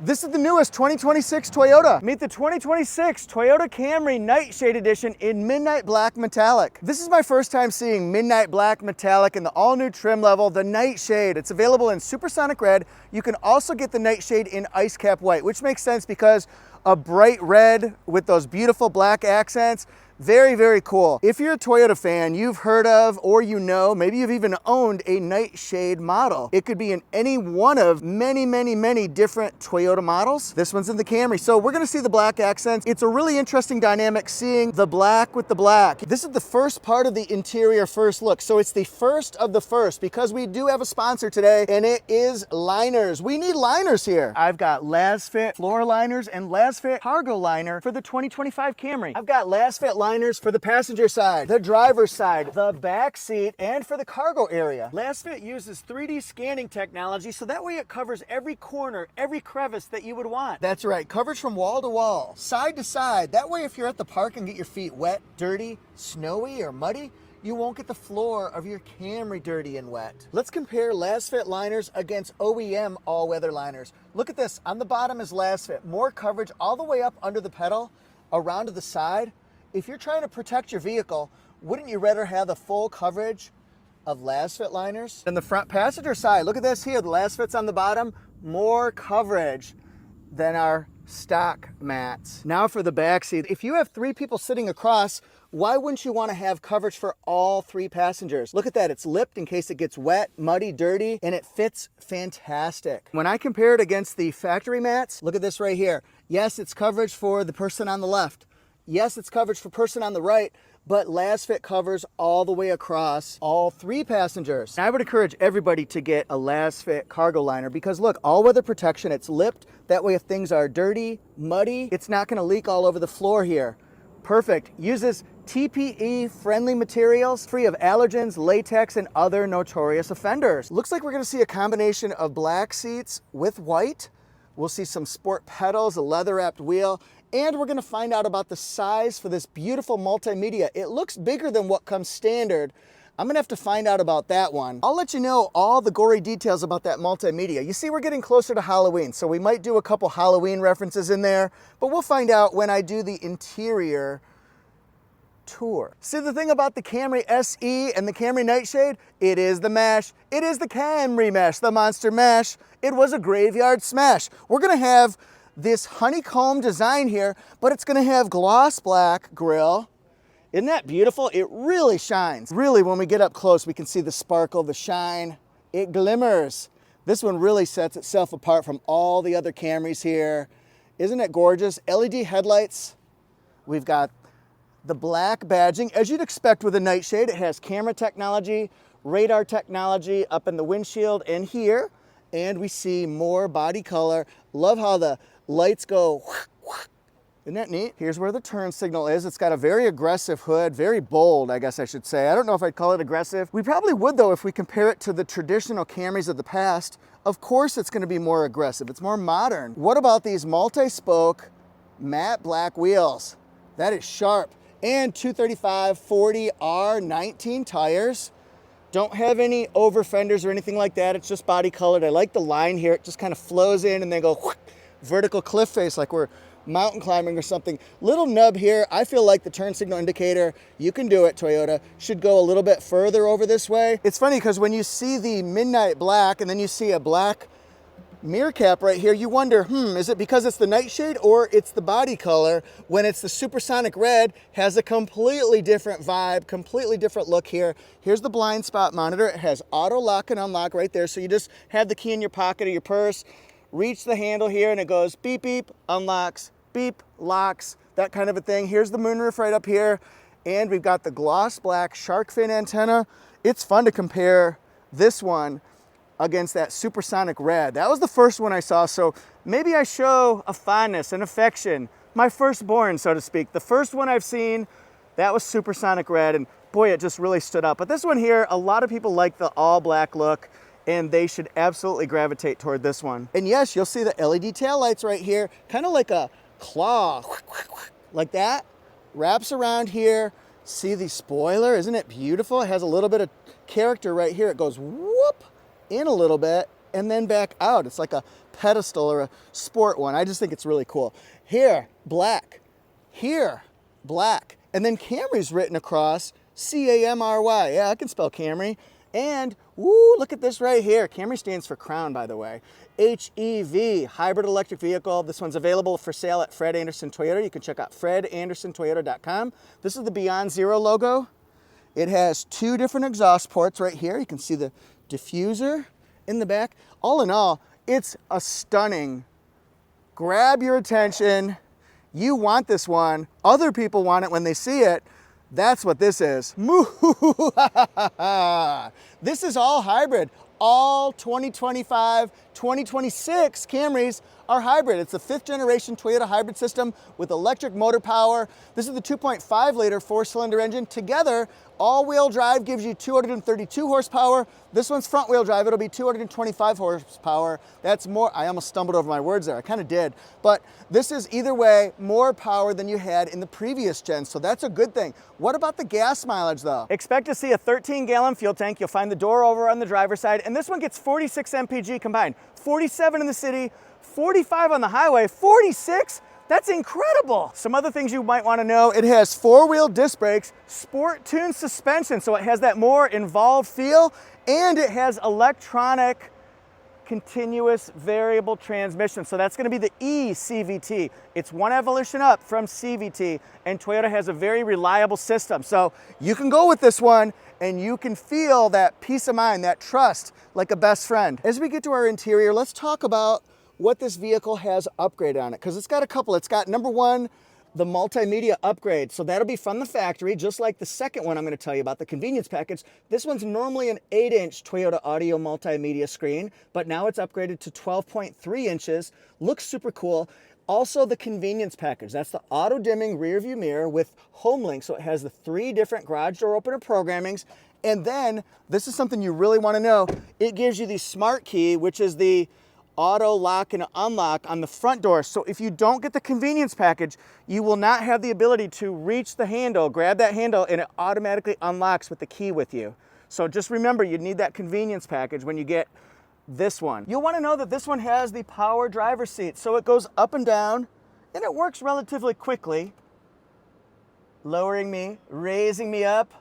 This is the newest 2026 Toyota. Meet the 2026 Toyota Camry Nightshade Edition in Midnight Black Metallic. This is my first time seeing Midnight Black Metallic in the all-new trim level, the Nightshade. It's available in Supersonic Red. You can also get the Nightshade in Ice Cap White, which makes sense because a bright red with those beautiful black accents. Very, very cool. If you're a Toyota fan, you've heard of, or you know, maybe you've even owned a Nightshade model. It could be in any one of many, many, many different Toyota models. This one's in the Camry. So we're gonna see the black accents. It's a really interesting dynamic seeing the black with the black. This is the first part of the interior first look. So it's the first of the first because we do have a sponsor today and it is liners. We need liners here. I've got Lasfit floor liners and Lasfit cargo liner for the 2025 Camry. I've got Lasfit liners for the passenger side, the driver's side, the back seat, and for the cargo area. Lasfit uses 3D scanning technology so that way it covers every corner, every crevice that you would want. That's right, coverage from wall to wall, side to side. That way if you're at the park and get your feet wet, dirty, snowy, or muddy, you won't get the floor of your Camry dirty and wet. Let's compare Lasfit liners against OEM all-weather liners. Look at this, on the bottom is Lasfit, more coverage all the way up under the pedal, around to the side. If you're trying to protect your vehicle, wouldn't you rather have the full coverage of Lasfit liners? And the front passenger side, look at this here, the Lasfit's on the bottom, more coverage than our stock mats. Now for the back seat. If you have 3 people sitting across, why wouldn't you want to have coverage for all 3 passengers? Look at that, it's lipped in case it gets wet, muddy, dirty, and it fits fantastic. When I compare it against the factory mats, look at this right here. Yes, it's coverage for the person on the left. Yes, it's coverage for person on the right, but Lasfit covers all the way across all 3 passengers. I would encourage everybody to get a Lasfit cargo liner because look, all-weather protection, it's lipped. That way if things are dirty, muddy, it's not gonna leak all over the floor here. Perfect. Uses TPE-friendly materials, free of allergens, latex, and other notorious offenders. Looks like we're gonna see a combination of black seats with white. We'll see some sport pedals, a leather-wrapped wheel, and we're gonna find out about the size for this beautiful multimedia. It looks bigger than what comes standard. I'm gonna have to find out about that one. I'll let you know all the gory details about that multimedia. You see, we're getting closer to Halloween, so we might do a couple Halloween references in there, but we'll find out when I do the interior tour. See, the thing about the Camry SE and the Camry Nightshade, it is the mash. It is the Camry mash, the monster mash. It was a graveyard smash. We're gonna have this honeycomb design here, but it's gonna have gloss black grille. Isn't that beautiful? It really shines. Really, when we get up close, we can see the sparkle, the shine. It glimmers. This one really sets itself apart from all the other Camrys here. Isn't it gorgeous? LED headlights. We've got the black badging. As you'd expect with a Nightshade, it has camera technology, radar technology up in the windshield and here. And we see more body color. Love how the lights go. Isn't that neat? Here's where the turn signal is. It's got a very aggressive hood, very bold, I guess I should say. I don't know if I'd call it aggressive. We probably would though if we compare it to the traditional Camrys of the past. Of course it's gonna be more aggressive. It's more modern. What about these multi-spoke matte black wheels? That is sharp. And 235/40 R19 tires. Don't have any over fenders or anything like that. It's just body colored. I like the line here. It just kind of flows in and then go whoosh, vertical cliff face like we're mountain climbing or something. Little nub here. I feel like the turn signal indicator, you can do it, Toyota, should go a little bit further over this way. It's funny because when you see the midnight black and then you see a black mirror cap right here, you wonder, is it because it's the Nightshade or it's the body color? When it's the Supersonic Red, has a completely different vibe, completely different look here. Here's the blind spot monitor. It has auto lock and unlock right there. So you just have the key in your pocket or your purse, reach the handle here and it goes beep, beep, unlocks, beep, locks, that kind of a thing. Here's the moonroof right up here. And we've got the gloss black shark fin antenna. It's fun to compare this one against that Supersonic Red. That was the first one I saw, so maybe I show a fondness, an affection. My firstborn, so to speak. The first one I've seen, that was Supersonic Red, and boy, it just really stood out. But this one here, a lot of people like the all black look, and they should absolutely gravitate toward this one. And yes, you'll see the LED taillights right here, kind of like a claw, like that. Wraps around here. See the spoiler, isn't it beautiful? It has a little bit of character right here. It goes whoop in a little bit and then back out. It's like a pedestal or a sport one. I just think it's really cool. Here, black. Here, black. And then Camry's written across, C-A-M-R-Y. Yeah, I can spell Camry. And, woo, look at this right here. Camry stands for Crown, by the way. HEV, hybrid electric vehicle. This one's available for sale at Fred Anderson Toyota. You can check out fredandersontoyota.com. This is the Beyond Zero logo. It has 2 different exhaust ports right here. You can see the diffuser in the back. All in all, it's a stunning, grab your attention. You want this one. Other people want it when they see it. That's what this is. This is all hybrid. All 2025, 2026 Camrys are hybrid. It's the 5th generation Toyota hybrid system with electric motor power. This is the 2.5 liter 4-cylinder engine. Together, all-wheel drive gives you 232 horsepower. This one's front-wheel drive. It'll be 225 horsepower. That's more, I almost stumbled over my words there. I kind of did. But this is either way more power than you had in the previous gen, so that's a good thing. What about the gas mileage though? Expect to see a 13-gallon fuel tank. You'll find the door over on the driver's side, and this one gets 46 mpg combined. 47 in the city, 45 on the highway, 46? That's incredible. Some other things you might want to know, it has 4-wheel disc brakes, sport-tuned suspension, so it has that more involved feel, and it has electronic continuous variable transmission. So that's going to be the eCVT. It's one evolution up from CVT, and Toyota has a very reliable system. So you can go with this one and you can feel that peace of mind, that trust, like a best friend. As we get to our interior, let's talk about what this vehicle has upgraded on it, because it's got a couple. It's got, number one, the multimedia upgrade. So that'll be from the factory, just like the second one I'm going to tell you about, the convenience package. This one's normally an 8-inch Toyota audio multimedia screen, but now it's upgraded to 12.3 inches. Looks super cool. Also the convenience package. That's the auto dimming rear view mirror with home link. So it has the 3 different garage door opener programmings. And then this is something you really want to know. It gives you the smart key, which is the auto lock and unlock on the front door. So if you don't get the convenience package, you will not have the ability to reach the handle, grab that handle, and it automatically unlocks with the key with you. So just remember, you need that convenience package when you get this one. You'll want to know that this one has the power driver's seat. So it goes up and down, and it works relatively quickly, lowering me, raising me up,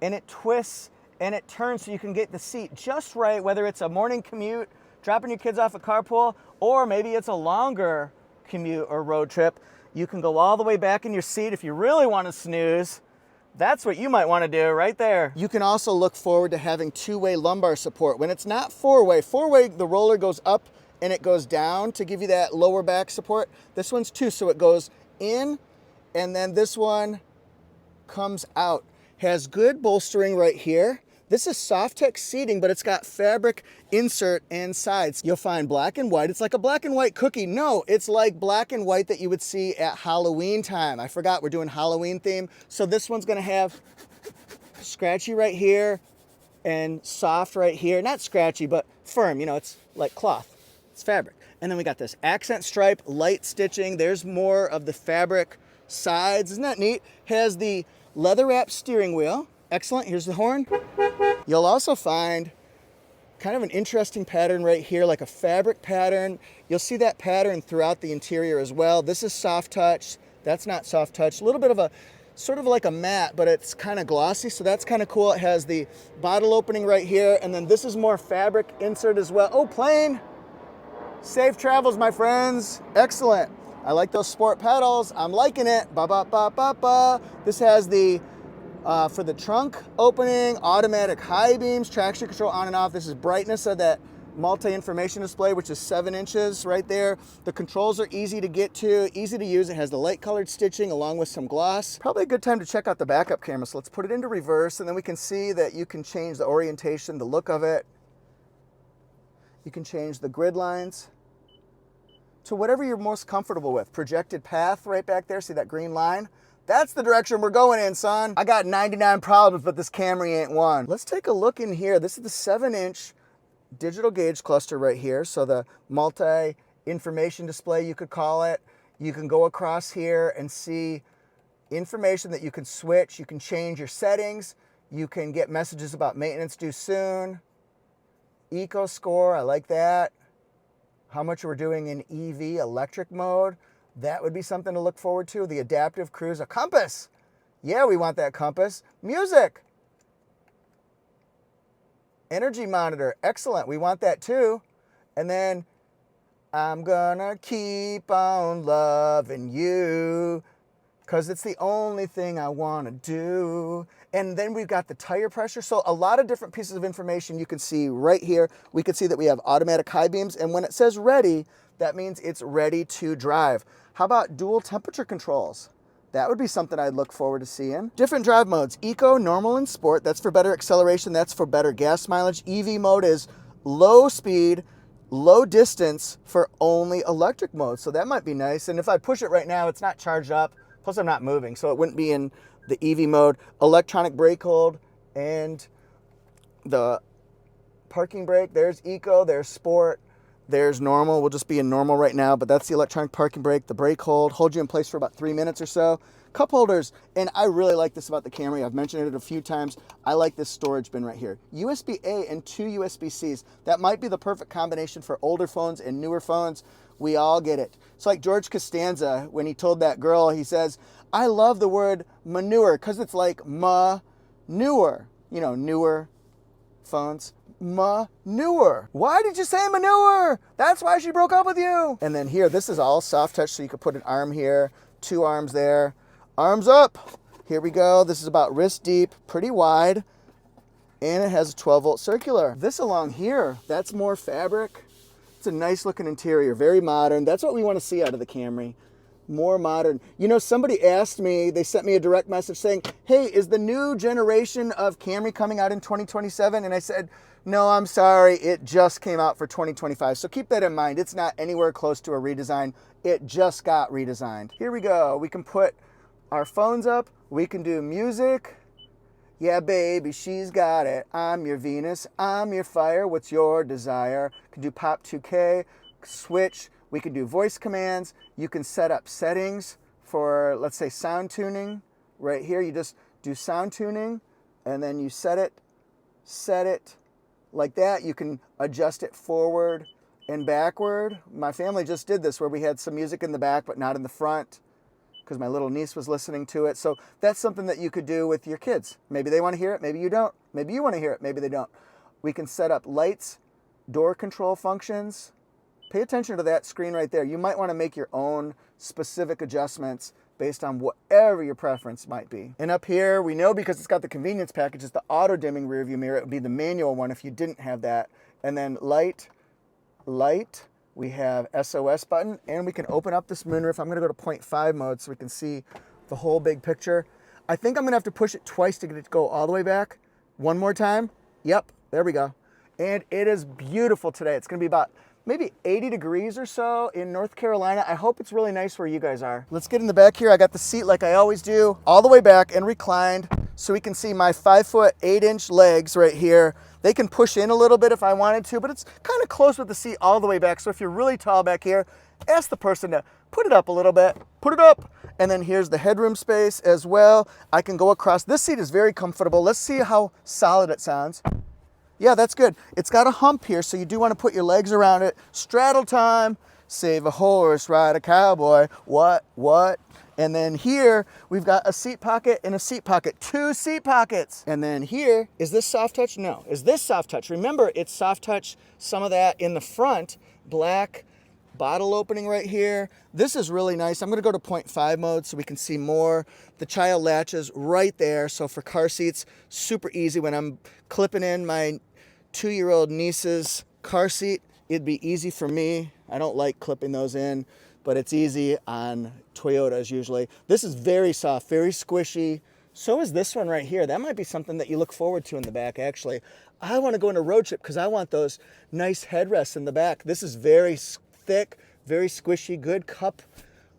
and it twists and it turns so you can get the seat just right, whether it's a morning commute, dropping your kids off at carpool, or maybe it's a longer commute or road trip. You can go all the way back in your seat if you really want to snooze. That's what you might want to do right there. You can also look forward to having 2-way lumbar support. When it's not 4-way, the roller goes up and it goes down to give you that lower back support. This one's 2, so it goes in and then this one comes out. Has good bolstering right here. This is Softex seating, but it's got fabric insert and sides. You'll find black and white. It's like a black and white cookie. No, it's like black and white that you would see at Halloween time. I forgot we're doing Halloween theme. So this one's gonna have scratchy right here and soft right here. Not scratchy, but firm. You know, it's like cloth. It's fabric. And then we got this accent stripe, light stitching. There's more of the fabric sides. Isn't that neat? Has the leather wrap steering wheel. Excellent. Here's the horn. You'll also find kind of an interesting pattern right here, like a fabric pattern. You'll see that pattern throughout the interior as well. This is soft touch. That's not soft touch. A little bit of a, sort of like a matte, but it's kind of glossy, so that's kind of cool. It has the bottle opening right here, and then this is more fabric insert as well. Oh, plane. Safe travels, my friends. Excellent. I like those sport pedals. I'm liking it. Ba ba ba ba ba. This has the for the trunk opening, automatic high beams, traction control on and off. This is brightness of that multi-information display, which is 7 inches right there. The controls are easy to get to, easy to use. It has the light colored stitching along with some gloss. Probably a good time to check out the backup camera. So let's put it into reverse, and then we can see that you can change the orientation, the look of it. You can change the grid lines to whatever you're most comfortable with. Projected path right back there, see that green line? That's the direction we're going in, son. I got 99 problems, but this Camry ain't one. Let's take a look in here. This is the 7-inch digital gauge cluster right here. So the multi-information display, you could call it. You can go across here and see information that you can switch. You can change your settings. You can get messages about maintenance due soon. Eco score, I like that. how much we're doing in EV, electric mode. That would be something to look forward to. The adaptive cruise, a compass. Yeah, we want that compass. Music. Energy monitor, excellent. We want that too. And then, I'm gonna keep on loving you, 'cause it's the only thing I wanna do. And then we've got the tire pressure. So a lot of different pieces of information you can see right here. We can see that we have automatic high beams. And when it says ready, that means it's ready to drive. How about dual temperature controls? That would be something I'd look forward to seeing. Different drive modes, eco, normal, and sport. That's for better acceleration. That's for better gas mileage. EV mode is low speed, low distance for only electric mode. So that might be nice. And if I push it right now, it's not charged up. Plus I'm not moving, so it wouldn't be in the EV mode. Electronic brake hold and the parking brake. There's eco, there's sport, there's normal. We'll just be in normal right now, but that's the electronic parking brake. The brake hold you in place for about 3 minutes or so. Cup holders, and I really like this about the Camry. I've mentioned it a few times. I like this storage bin right here. USB-A and 2 USB-Cs. That might be the perfect combination for older phones and newer phones. We all get it. It's like George Costanza, when he told that girl, he says, I love the word manure because it's like manure. You know, newer phones. Manure. Why did you say manure? That's why she broke up with you. And then here, this is all soft touch, so you could put an arm here, 2 arms there. Arms up. Here we go. This is about wrist deep, pretty wide, and it has a 12-volt circular. This along here, that's more fabric. It's a nice looking interior, very modern. That's what we want to see out of the Camry. More modern. You know, somebody asked me, they sent me a direct message saying, hey, is the new generation of Camry coming out in 2027? And I said, no, I'm sorry, it just came out for 2025. So keep that in mind. It's not anywhere close to a redesign. It just got redesigned. Here we go. We can put our phones up. We can do music. Yeah, baby, she's got it. I'm your Venus. I'm your fire. What's your desire? Can do Pop 2K, switch. We can do voice commands. You can set up settings for, let's say, sound tuning. Right here, you just do sound tuning, and then you set it like that. You can adjust it forward and backward. My family just did this where we had some music in the back, but not in the front, because my little niece was listening to it. So that's something that you could do with your kids. Maybe they want to hear it, maybe you don't. Maybe you want to hear it, maybe they don't. We can set up lights, door control functions. Pay attention to that screen right there. You might want to make your own specific adjustments based on whatever your preference might be. And up here, we know because it's got the convenience package, it's the auto dimming rear view mirror. It would be the manual one if you didn't have that. And then light, we have SOS button, and we can open up this moonroof. I'm gonna go to 0.5 mode so we can see the whole big picture. I think I'm gonna have to push it twice to get it to go all the way back. One more time. Yep, there we go. And it is beautiful today. It's gonna be about maybe 80 degrees or so in North Carolina. I hope it's really nice where you guys are. Let's get in the back here. I got the seat like I always do, all the way back and reclined so we can see my 5'8" legs right here. They can push in a little bit if I wanted to, but it's kind of close with the seat all the way back. So if you're really tall back here, ask the person to put it up a little bit, put it up. And then here's the headroom space as well. I can go across. This seat is very comfortable. Let's see how solid it sounds. Yeah, that's good. It's got a hump here, so you do want to put your legs around it. Straddle time, save a horse, ride a cowboy. What? And then here, we've got a seat pocket and a seat pocket. 2 seat pockets. And then here, is this soft touch? No. Is this soft touch? Remember, it's soft touch, some of that in the front. Black bottle opening right here. This is really nice. I'm gonna go to 0.5 mode so we can see more. The child latches right there. So for car seats, super easy. When I'm clipping in my 2-year-old niece's car seat, it'd be easy for me. I don't like clipping those in, but it's easy on Toyotas usually. This is very soft, very squishy. So is this one right here. That might be something that you look forward to in the back, actually. I want to go on a road trip because I want those nice headrests in the back. This is very thick, very squishy, good cup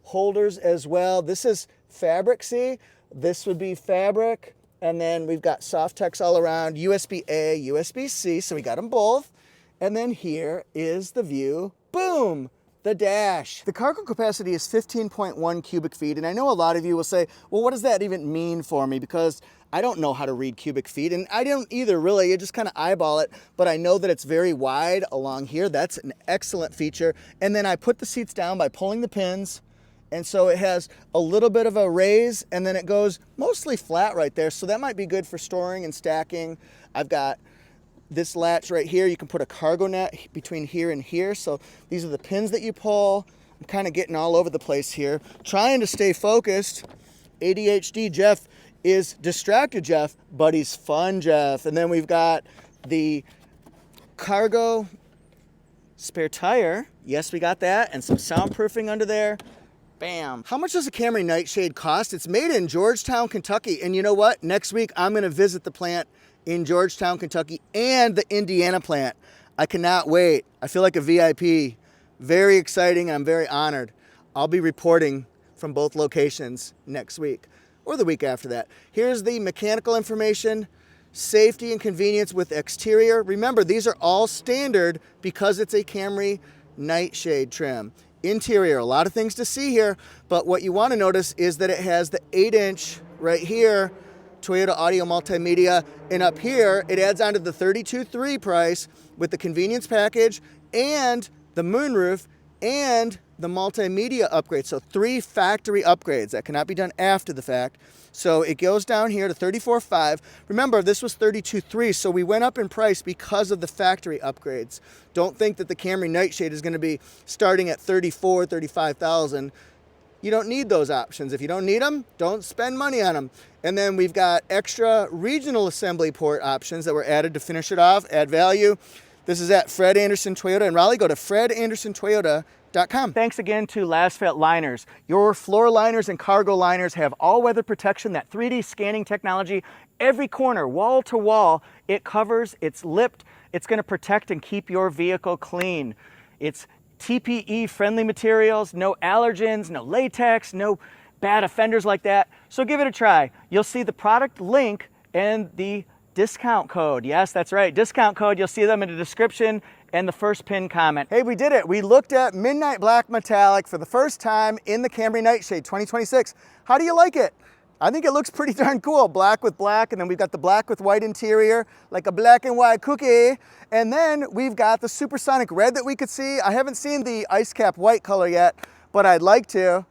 holders as well. This is fabric, see? This would be fabric. And then we've got soft text all around, USB-A, USB-C, so we got them both. And then here is the view. Boom! the dash. The cargo capacity is 15.1 cubic feet, and I know a lot of you will say, well, what does that even mean for me? Because I don't know how to read cubic feet, and I don't either really. You just kind of eyeball it, but I know that it's very wide along here. That's an excellent feature. And then I put the seats down by pulling the pins, and so it has a little bit of a raise, and then it goes mostly flat right there, so that might be good for storing and stacking. I've got this latch right here. You can put a cargo net between here and here. So these are the pins that you pull. I'm kind of getting all over the place here, trying to stay focused. ADHD Jeff is distracted Jeff, but he's fun Jeff. And then we've got the cargo spare tire. Yes, we got that. And some soundproofing under there. Bam. How much does a Camry Nightshade cost? It's made in Georgetown, Kentucky. And you know what? Next week, I'm going to visit the plant in Georgetown, Kentucky, and the Indiana plant. I cannot wait. I feel like a VIP. Very exciting, and I'm very honored. I'll be reporting from both locations next week or the week after that. Here's the mechanical information, safety and convenience with exterior. Remember, these are all standard because it's a Camry Nightshade trim. Interior, a lot of things to see here, but what you want to notice is that it has the 8-inch right here, Toyota Audio Multimedia, and up here it adds on to the $32,300 price with the convenience package and the moonroof and the multimedia upgrade. So 3 factory upgrades that cannot be done after the fact. So it goes down here to $34,500. Remember, this was $32,300, so we went up in price because of the factory upgrades. Don't think that the Camry Nightshade is going to be starting at $34,000, $35,000. You don't need those options. If you don't need them, don't spend money on them. And then we've got extra regional assembly port options that were added to finish it off, add value. This is at Fred Anderson Toyota in Raleigh. Go to fredandersontoyota.com. Thanks again to Lasfit liners. Your floor liners and cargo liners have all-weather protection, that 3D scanning technology. Every corner, wall to wall, it covers, it's lipped. It's going to protect and keep your vehicle clean. It's TPE-friendly materials, no allergens, no latex, no bad offenders like that. So give it a try. You'll see the product link and the discount code. Yes, that's right, discount code. You'll see them in the description and the first pinned comment. Hey, we did it. We looked at Midnight Black Metallic for the first time in the Camry Nightshade 2026. How do you like it? I think it looks pretty darn cool. Black with black, and then we've got the black with white interior, like a black and white cookie. And then we've got the Supersonic Red that we could see. I haven't seen the ice cap white color yet, but I'd like to.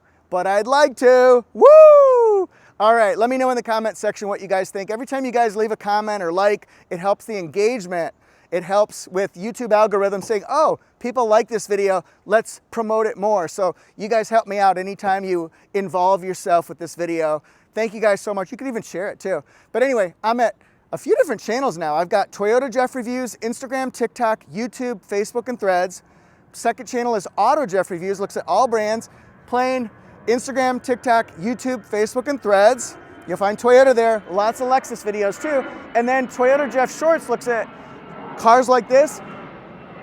Woo! All right, let me know in the comment section what you guys think. Every time you guys leave a comment or like, it helps the engagement. It helps with YouTube algorithm saying, oh, people like this video, let's promote it more. So you guys help me out anytime you involve yourself with this video. Thank you guys so much. You can even share it too. But anyway, I'm at a few different channels now. I've got Toyota Jeff Reviews, Instagram, TikTok, YouTube, Facebook, and Threads. Second channel is Auto Jeff Reviews, looks at all brands, plain Instagram, TikTok, YouTube, Facebook, and Threads. You'll find Toyota there, lots of Lexus videos too. And then Toyota Jeff Shorts looks at cars like this,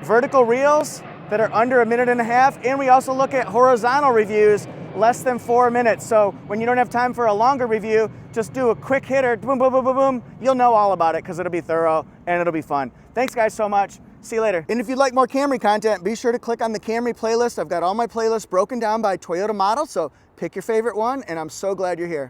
vertical reels that are under 1.5 minutes, and we also look at horizontal reviews less than 4 minutes. So when you don't have time for a longer review, just do a quick hitter, boom, boom, boom, boom, boom. You'll know all about it because it'll be thorough and it'll be fun. Thanks guys so much. See you later. And if you'd like more Camry content, be sure to click on the Camry playlist. I've got all my playlists broken down by Toyota model, so pick your favorite one, and I'm so glad you're here.